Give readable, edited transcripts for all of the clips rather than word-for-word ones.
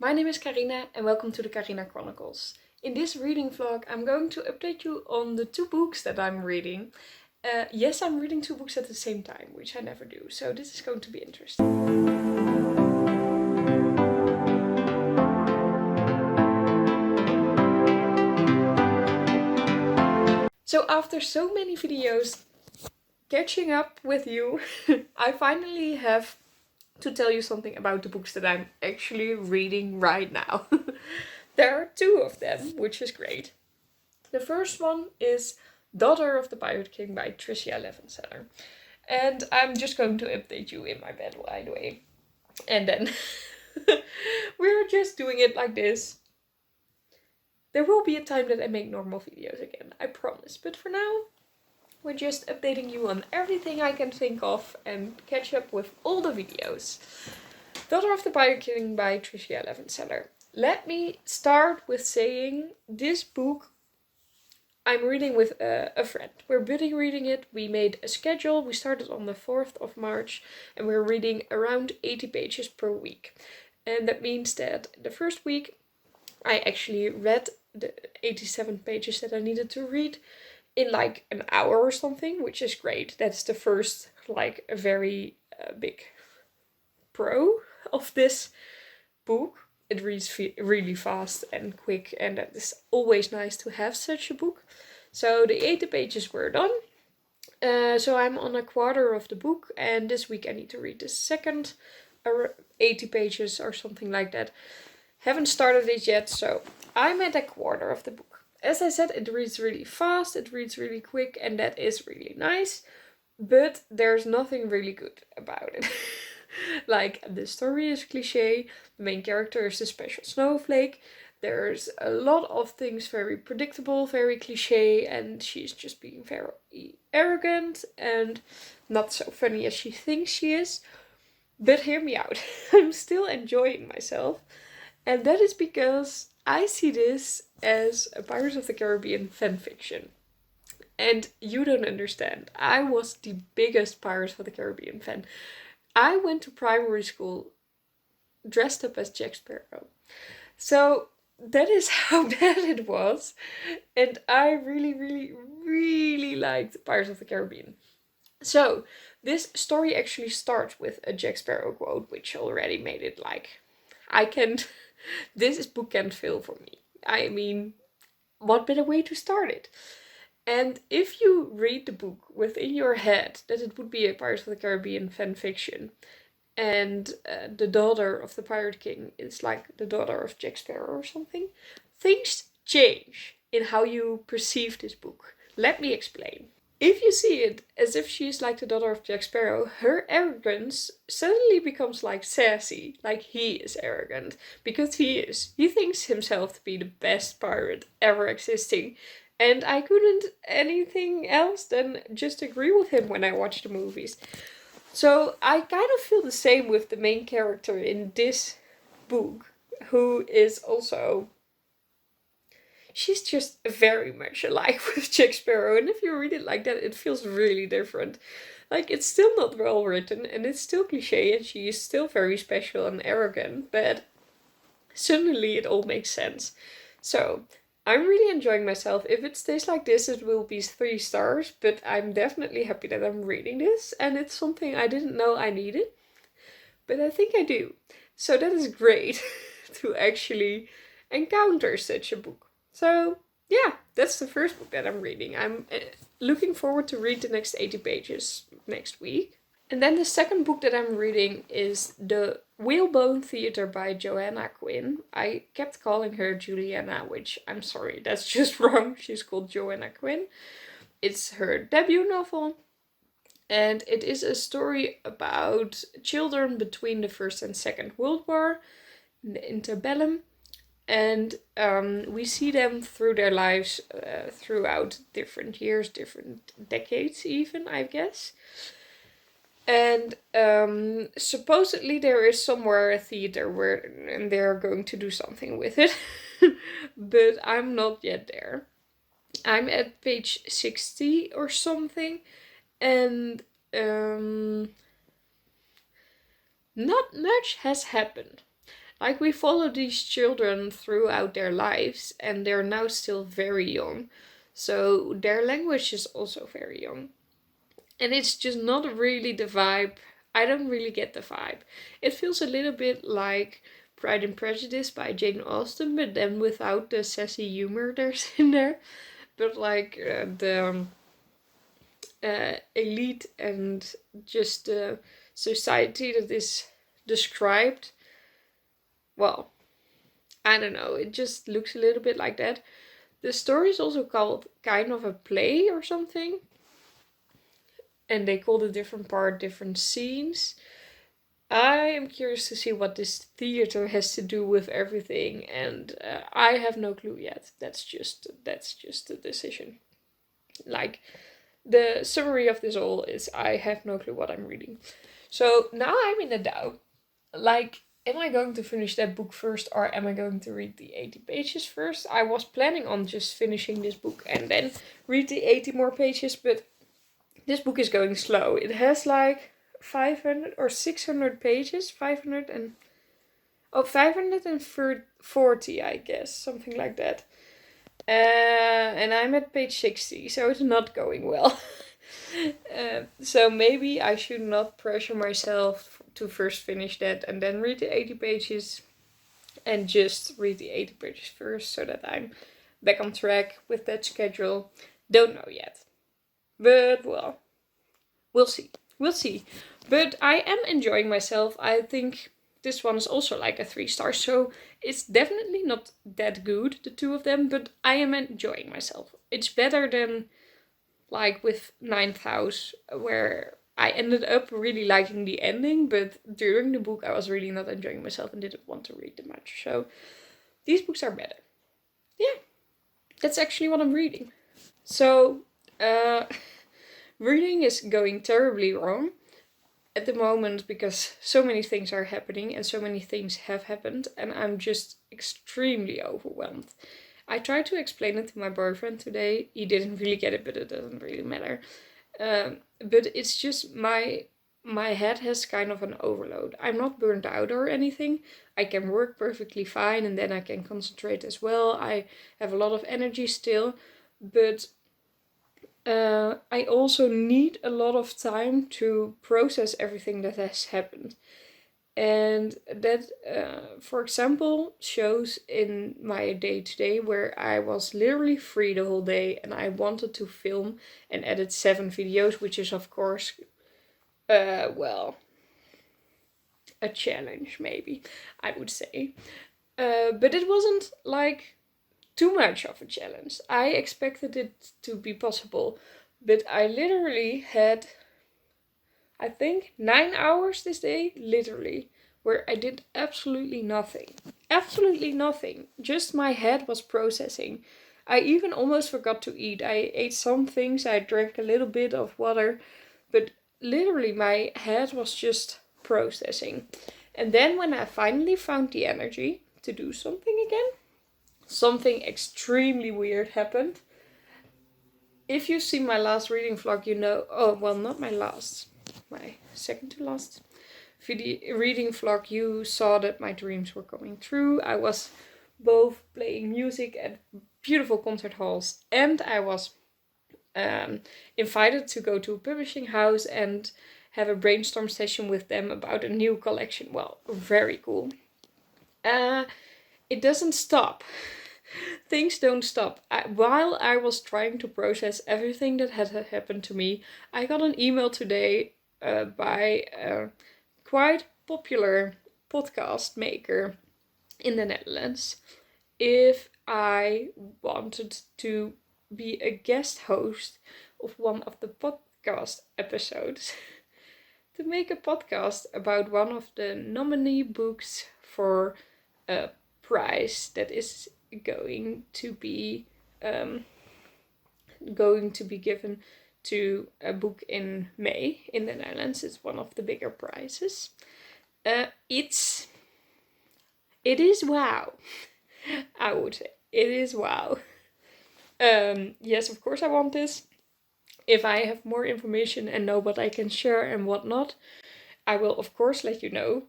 My name is Carina and welcome to the Carina Chronicles. In this reading vlog I'm going to update you on the 2 books that I'm reading. Yes, I'm reading 2 books at the same time, which I never do, so this is going to be interesting. So after so many videos catching up with you, I finally have to tell you something about the books that I'm actually reading right now. There are 2 of them, which is great. The first one is Daughter of the Pirate King by Tricia Levenseller. And I'm just going to update you in my bed, by the way. And then we're just doing it like this. There will be a time that I make normal videos again, I promise. But for now, we're just updating you on everything I can think of and catch up with all the videos. Daughter of the Pirate King by Tricia Levenseller. Let me start with saying this book I'm reading with a friend. We're buddy reading it. We made a schedule. We started on the 4th of March and we're reading around 80 pages per week. And that means that the first week I actually read the 87 pages that I needed to read in like an hour or something, which is great. That's the first, like, a very big pro of this book. It reads really fast and quick, and that is always nice to have such a book. So the 80 pages were done. So I'm on a quarter of the book, and this week I need to read the second 80 pages or something like that. Haven't started it yet, so I'm at a quarter of the book. As I said, it reads really fast, it reads really quick, and that is really nice. But there's nothing really good about it. Like, the story is cliche, the main character is the special snowflake, there's a lot of things very predictable, very cliche, and she's just being very arrogant and not so funny as she thinks she is. But hear me out, I'm still enjoying myself, and that is because I see this as a Pirates of the Caribbean fanfiction. And you don't understand, I was the biggest Pirates of the Caribbean fan. I went to primary school dressed up as Jack Sparrow. So that is how bad it was. And I really liked Pirates of the Caribbean. So this story actually starts with a Jack Sparrow quote, which already made it like, this book can't fail for me. I mean, what better way to start it? And if you read the book within your head that it would be a Pirates of the Caribbean fanfiction, and the daughter of the Pirate King is like the daughter of Jack Sparrow or something, things change in how you perceive this book. Let me explain. If you see it as if she's like the daughter of Jack Sparrow, her arrogance suddenly becomes like sassy, like he is arrogant, because he is. He thinks himself to be the best pirate ever existing. And I couldn't anything else than just agree with him when I watch the movies. So I kind of feel the same with the main character in this book, who is also... she's just very much alike with Jack Sparrow. And if you read it like that, it feels really different. Like, it's still not well written, and it's still cliche, and she is still very special and arrogant, but suddenly it all makes sense. So I'm really enjoying myself. If it stays like this, it will be 3 stars, but I'm definitely happy that I'm reading this, and it's something I didn't know I needed, but I think I do. So that is great to actually encounter such a book. So yeah, that's the first book that I'm reading. I'm looking forward to read the next 80 pages next week. And then the second book that I'm reading is The Whalebone Theater by Joanna Quinn. I kept calling her Juliana, which I'm sorry, that's just wrong. She's called Joanna Quinn. It's her debut novel. And it is a story about children between the First and Second World War, in the interbellum. And we see them through their lives throughout different years, different decades even, I guess. And supposedly there is somewhere a theater where and they're going to do something with it. But I'm not yet there. I'm at page 60 or something. And not much has happened. Like, we follow these children throughout their lives, and they're now still very young. So their language is also very young. And it's just not really the vibe. I don't really get the vibe. It feels a little bit like Pride and Prejudice by Jane Austen, but then without the sassy humor there's in there. But like the elite and just the society that is described, well, I don't know, it just looks a little bit like that. The story is also called kind of a play or something, and they call the different part different scenes. I am curious to see what this theater has to do with everything, and I have no clue yet. That's just a decision. Like, the summary of this all is I have no clue what I'm reading. So now I'm in a doubt. Like, am I going to finish that book first, or am I going to read the 80 pages first? I was planning on just finishing this book and then read the 80 more pages, but this book is going slow. It has like 500 or 600 pages, 540, I guess, something like that. And I'm at page 60, so it's not going well. So maybe I should not pressure myself to first finish that and then read the 80 pages, and just read the 80 pages first, so that I'm back on track with that schedule. Don't know yet. But, well, we'll see. We'll see. But I am enjoying myself. I think this one is also like a 3 stars, so it's definitely not that good, the two of them, but I am enjoying myself. It's better than like with Ninth House, where I ended up really liking the ending, but during the book I was really not enjoying myself and didn't want to read them much. So these books are better. Yeah, that's actually what I'm reading. So, reading is going terribly wrong at the moment because so many things are happening and so many things have happened, and I'm just extremely overwhelmed. I tried to explain it to my boyfriend today. He didn't really get it, but it doesn't really matter. But it's just my head has kind of an overload. I'm not burnt out or anything. I can work perfectly fine, and then I can concentrate as well. I have a lot of energy still, but I also need a lot of time to process everything that has happened. And that, for example, shows in my day-to-day where I was literally free the whole day and I wanted to film and edit 7 videos, which is, of course, well, a challenge, maybe, I would say. But it wasn't, like, too much of a challenge. I expected it to be possible, but I literally had, I think, 9 hours this day, literally, where I did absolutely nothing. Absolutely nothing. Just my head was processing. I even almost forgot to eat. I ate some things, I drank a little bit of water, but literally my head was just processing. And then when I finally found the energy to do something again, something extremely weird happened. If you see my last reading vlog, you know, oh, well, not my last, my second to last reading vlog, you saw that my dreams were coming true. I was both playing music at beautiful concert halls, and I was invited to go to a publishing house and have a brainstorm session with them about a new collection. Well, very cool. It doesn't stop. Things don't stop. While I was trying to process everything that had happened to me, I got an email today by a quite popular podcast maker in the Netherlands if I wanted to be a guest host of one of the podcast episodes. To make a podcast about one of the nominee books for a prize that is going to be given to a book in May in the Netherlands. It's one of the bigger prizes. It is wow. I would say it is wow. Yes, of course I want this. If I have more information and know what I can share and what not, I will of course let you know.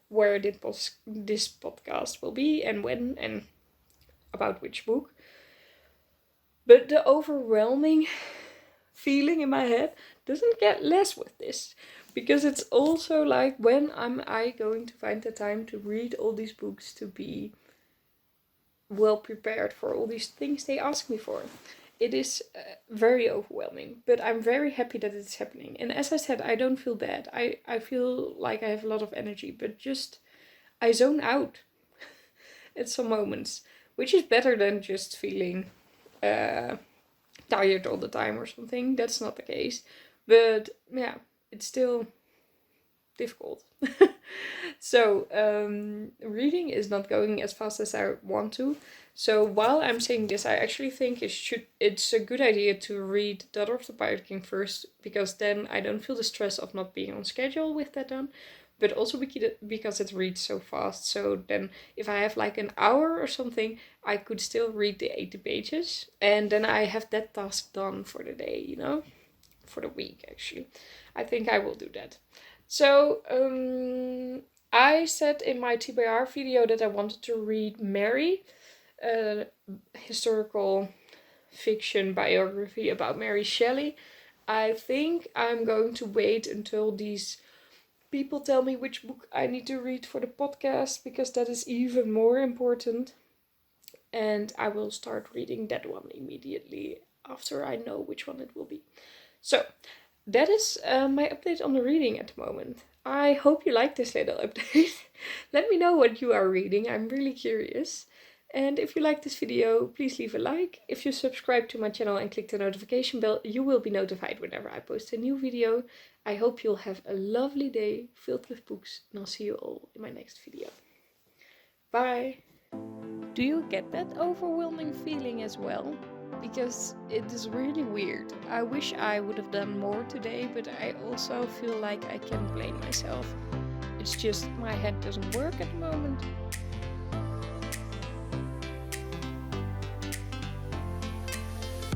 where this podcast will be and when and about which book. But the overwhelming feeling in my head doesn't get less with this. Because it's also like, when am I going to find the time to read all these books, to be well prepared for all these things they ask me for? It is very overwhelming, but I'm very happy that it's happening. And as I said, I don't feel bad. I feel like I have a lot of energy, but just I zone out at some moments, which is better than just feeling tired all the time or something. That's not the case. But yeah, it's still difficult. So reading is not going as fast as I want to. So while I'm saying this, I actually think it's a good idea to read Daughter of the Pirate King first, because then I don't feel the stress of not being on schedule with that done. But also because it reads so fast. So then if I have like an hour or something, I could still read the 80 pages. And then I have that task done for the day, you know? For the week, actually. I think I will do that. So, I said in my TBR video that I wanted to read Mary, a historical fiction biography about Mary Shelley. I think I'm going to wait until these people tell me which book I need to read for the podcast, because that is even more important. And I will start reading that one immediately after I know which one it will be. So, that is my update on the reading at the moment. I hope you like this little update. Let me know what you are reading. I'm really curious. And if you like this video, please leave a like. If you subscribe to my channel and click the notification bell, you will be notified whenever I post a new video. I hope you'll have a lovely day filled with books, and I'll see you all in my next video. Bye! Do you get that overwhelming feeling as well? Because it is really weird. I wish I would have done more today, but I also feel like I can blame myself. It's just my head doesn't work at the moment.